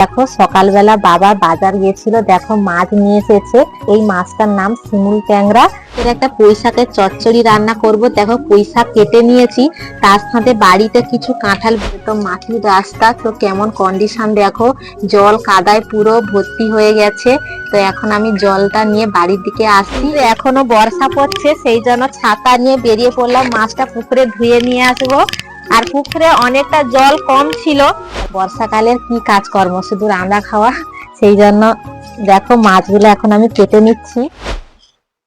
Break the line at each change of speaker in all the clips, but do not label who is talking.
দেখো সকালবেলা বাবা বাজার গিয়েছিল, দেখো মাছ নিয়ে এসেছে। এই মাছটার নাম শিমুল ট্যাংরা। এর একটা পুঁই শাকের চচ্চড়ি রান্না করব। দেখো পুঁই শাক কেটে নিয়েছি, তার সাথে বাড়িতে কিছু কাঁঠাল। তো মাটির রাস্তা, তো কেমন কন্ডিশন দেখো, জল কাদায় পুরো ভর্তি হয়ে গেছে। তো এখন আমি জলটা নিয়ে বাড়ির দিকে আসছি। এখনো বর্ষা পড়ছে, সেই জন্য ছাতা নিয়ে বেরিয়ে পড়লাম। মাছটা পুকুরে ধুয়ে নিয়ে আসবো। আর পুকুরে অনেকটা জল কম ছিল। বর্ষাকালের কি কাজকর্ম, শুধু রান্না খাওয়া। সেই জন্য দেখো মাছগুলো এখন আমি কেটে নিচ্ছি।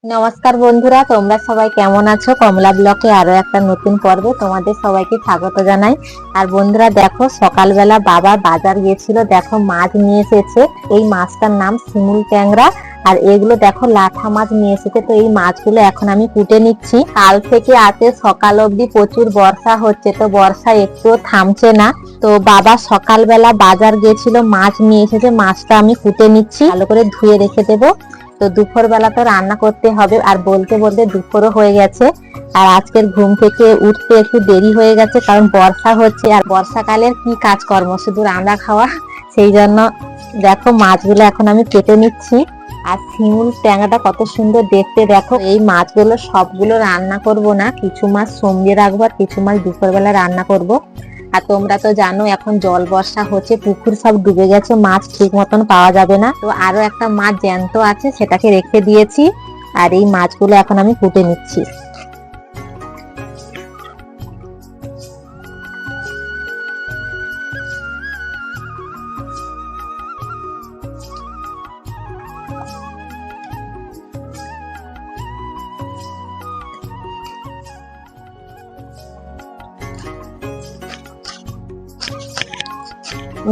নমস্কার বন্ধুরা, তোমরা সবাই কেমন আছো? কমলা ব্লকে আরো একটা নতুন পর্বে তোমাদের সবাইকে স্বাগত জানাই। আর বন্ধুরা দেখো সকালবেলা বাবা বাজার গিয়েছিল, দেখো মাছ নিয়ে এসেছে। এই মাছটার নাম শিমুল ট্যাংরা। আর এগুলো দেখো লাঠা মাছ নিয়ে এসেছে। তো এই মাছগুলো এখন আমি কুটে নিচ্ছি। কাল থেকে আজকে সকাল অবধি প্রচুর বর্ষা হচ্ছে, তো বর্ষা একটু থামছে না। তো বাবা সকালবেলা বাজার গিয়েছিল, মাছ নিয়ে এসেছে। মাছটা আমি কুটে নিচ্ছি, ভালো করে ধুয়ে রেখে দেবো। তো দুপুর বেলা তো রান্না করতে হবে, আর বলতে বলতে দুপুরও হয়ে গেছে। আর আজকের ঘুম থেকে উঠতে একটু দেরি হয়ে গেছে, কারণ বর্ষা হচ্ছে। আর বর্ষাকালের কি কাজকর্ম, শুধু রান্না খাওয়া। সেই জন্য দেখো মাছগুলো এখন আমি কেটে নিচ্ছি। আর শিমুল ট্যাংরাটা কত সুন্দর দেখতে দেখো। এই মাছগুলো সবগুলো রান্না করব না, কিছু মাছ সঙ্গে রাখবো, আর কিছু মাছ দুপুরবেলা রান্না করব। আর তোমরা তো জানো এখন জল বর্ষা হচ্ছে, পুকুর সব ডুবে গেছে, মাছ ঠিক মতন পাওয়া যাবে না। তো আরো একটা মাছ জ্যান্ত আছে, সেটাকে রেখে দিয়েছি। আর এই মাছগুলো এখন আমি কুটে নিচ্ছি।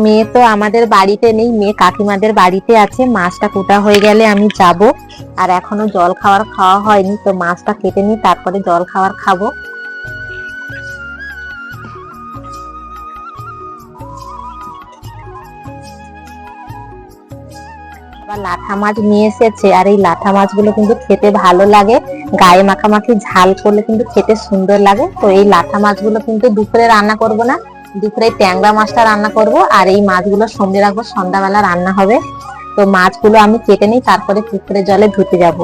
মেয়ে তো আমাদের বাড়িতে নেই, মেয়ে কাকিমাদের বাড়িতে আছে। মাছটা কুটা হয়ে গেলে আমি যাব। আর এখনো জল খাওয়ার খাওয়া হয়নি, তো মাছটা কেটে নিই, তারপরে জল খাওয়ার খাবো। আবার লাঠা মাছ নিয়ে এসেছে। আর এই লাঠা মাছগুলো কিন্তু খেতে ভালো লাগে, গায়ে মাখামাখি ঝাল করলে কিন্তু খেতে সুন্দর লাগে। তো এই লাঠা মাছগুলো কিন্তু দুপুরে রান্না করব না, দুপুরে ট্যাংরা মাছটা রান্না করব। আর এই মাছগুলো সঙ্গে রাখবো, সন্ধ্যাবেলা রান্না হবে। তো মাছগুলো আমি কেটে নিই, তারপরে পুকুরে জলে ধুতে যাব।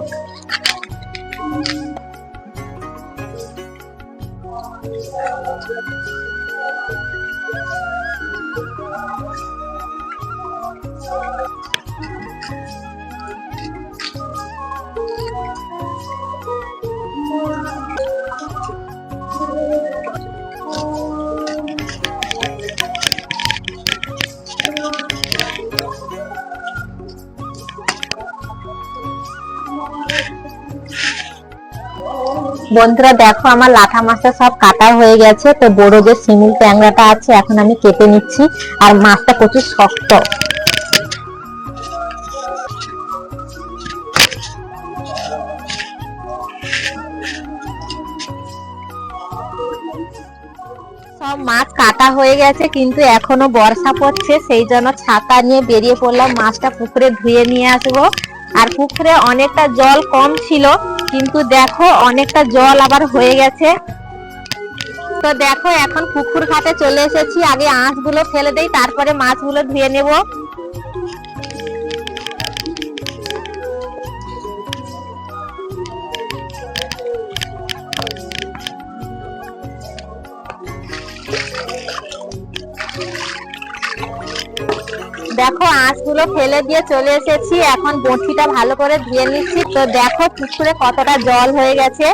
বন্ধুরা দেখো আমার লাঠা মাছটা সব কাটা হয়ে গেছে। তো বড় যে শিমুল ট্যাংরাটা আছে এখন আমি কেটে নিচ্ছি। আর মাছটা প্রচুর শক্ত। সব মাছ কাটা হয়ে গেছে, কিন্তু এখনো বর্ষা পড়ছে, সেই জন্য ছাতা নিয়ে বেরিয়ে পড়লাম। মাছটা পুকুরে ধুয়ে নিয়ে আসবো। আর পুকুরে অনেকটা জল কম ছিল, কিন্তু দেখো অনেকটা জল আবার হয়ে গেছে। তো দেখো এখন পুকুর ঘাটে চলে এসেছি। আগে আঁশগুলো ফেলে দেই, তারপরে মাছগুলো ধুয়ে নেব। দেখো আঁশগুলো ফেলে দিয়ে চলে এসেছি, এখন বঁড়শিটা ভালো করে ধুয়ে নিচ্ছি। তো দেখো পুকুরে কতটা জল হয়ে গেছে।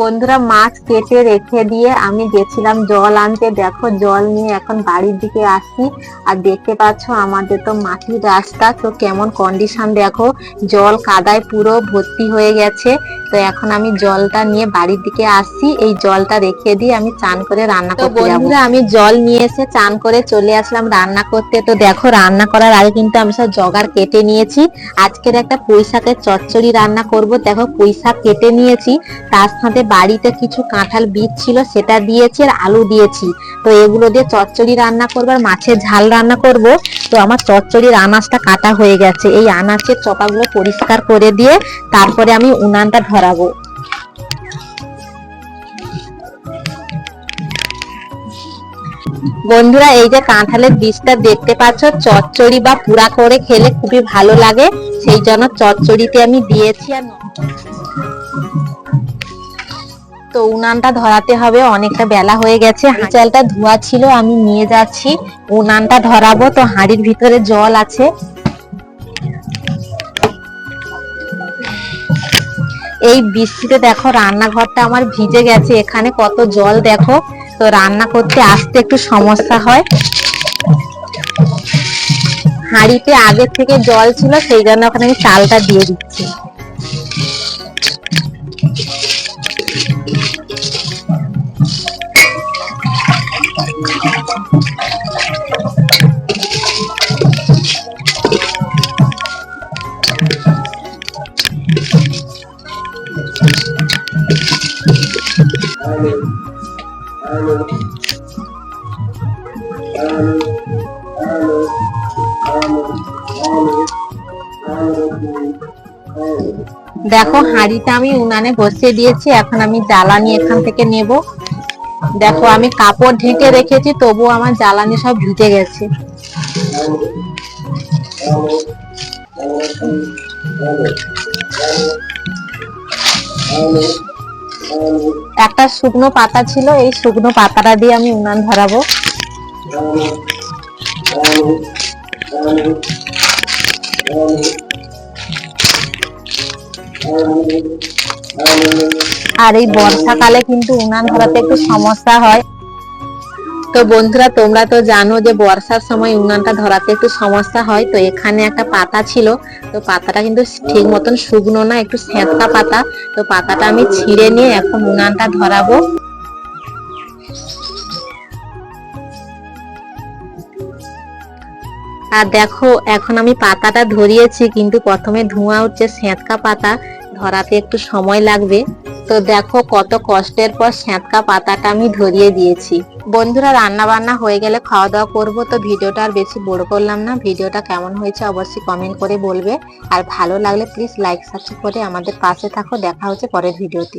বন্ধুরা মাছ কেটে রেখে দিয়ে আমি গেছিলাম জল আনতে। দেখো জল নিয়ে এখন বাড়ির দিকে আসি। আর দেখতে পাচ্ছ আমাদের তো মাটির রাস্তা, তো কেমন কন্ডিশন দেখো, জল কাদায় পুরো ভর্তি হয়ে গেছে। তো এখন আমি জলটা নিয়ে বাড়ির দিকে আসছি, এই জলটা রেখে দিয়ে আমি চান করে রান্না করতে যাবো। বন্ধুরা আমি জল নিয়ে এসে চান করে চলে আসলাম রান্না করতে। তো দেখো রান্না করার আগে কিন্তু আমি সব জোগাড় কেটে নিয়েছি। আজকের একটা পুঁই শাকের চচ্চড়ি রান্না করব। দেখো পুঁই শাক কেটে নিয়েছি, তার সাথে বাড়িতে কিছু কাঁঠাল বীজ ছিল সেটা দিয়েছি, আর আলু দিয়েছি। তো এগুলো দিয়ে চচ্চড়ি রান্না করবো আর মাছের ঝাল রান্না করব। তো আমার চচ্চড়ির আনাজটা কাটা হয়ে গেছে, এই আনাজের চপাগুলো পরিষ্কার করে দিয়ে তারপরে আমি উনানটা ধরাবো। বন্ধুরা এই যে কাঁঠালের বীজটা দেখতে পাচ্ছ, চচ্চড়ি বা পুরা করে খেলে খুবই ভালো লাগে, সেই জন্য চচ্চড়িতে আমি দিয়েছি। আর তো উনানটা ধরাতে হবে, অনেকটা বেলা হয়ে গেছে। চালটা ধোয়া ছিল, আমি নিয়ে যাচ্ছি উনানটা ধরাবো। তো হাঁড়ির ভিতরে জল আছে, এই বৃষ্টিতে দেখো রান্নাঘরটা আমার ভিজে গেছে, এখানে কত জল দেখো। তো রান্না করতে আসতে একটু সমস্যা হয়। হাঁড়িতে আগে থেকে জল ছিল, সেই জন্য ওখানে আমি চালটা দিয়ে দিচ্ছি। দেখো হাঁড়িটা আমি উনানে বসিয়ে দিয়েছি, এখন আমি জ্বালানি এখান থেকে নেব। দেখো আমি কাপড় ঢেকে রেখেছি, তবুও আমার জ্বালানি সব ভিজে গেছে। একটা শুকনো পাতা ছিল, এই শুকনো পাতাটা দিয়ে আমি উনান ধরাবো। আর এই বর্ষাকালে কিন্তু উনান ধরাতে একটু সমস্যা হয়। তো বন্ধুরা তোমরা তো জানো যে বর্ষার সময় উনানটা ধরাতে একটু সমস্যা হয়। তো এখানে একটা পাতা ছিল, তো পাতাটা কিন্তু ঠিক মতন শুকনো না, একটু স্যাঁতকা পাতা। তো পাতাটা আমি ছিঁড়ে নিয়ে এখন উনানটা ধরাবো। আর দেখো এখন আমি পাতাটা ধরিয়েছি, কিন্তু প্রথমে ধোঁয়া উঠছে, স্যাঁতকা পাতা ধরাতে একটু সময় লাগবে। তো দেখো কত কষ্টের পর স্যাঁতকা পাতাটা আমি ধরিয়ে দিয়েছি। বন্ধুরা রান্না বান্না হয়ে গেলে খাওয়া দাওয়া করবো। তো ভিডিওটা আর বেশি বড় করলাম না, ভিডিওটা কেমন হয়েছে অবশ্যই কমেন্ট করে বলবে। আর ভালো লাগলে প্লিজ লাইক সাবস্ক্রাইব করে আমাদের পাশে থাকো। দেখা হচ্ছে পরের ভিডিওতে।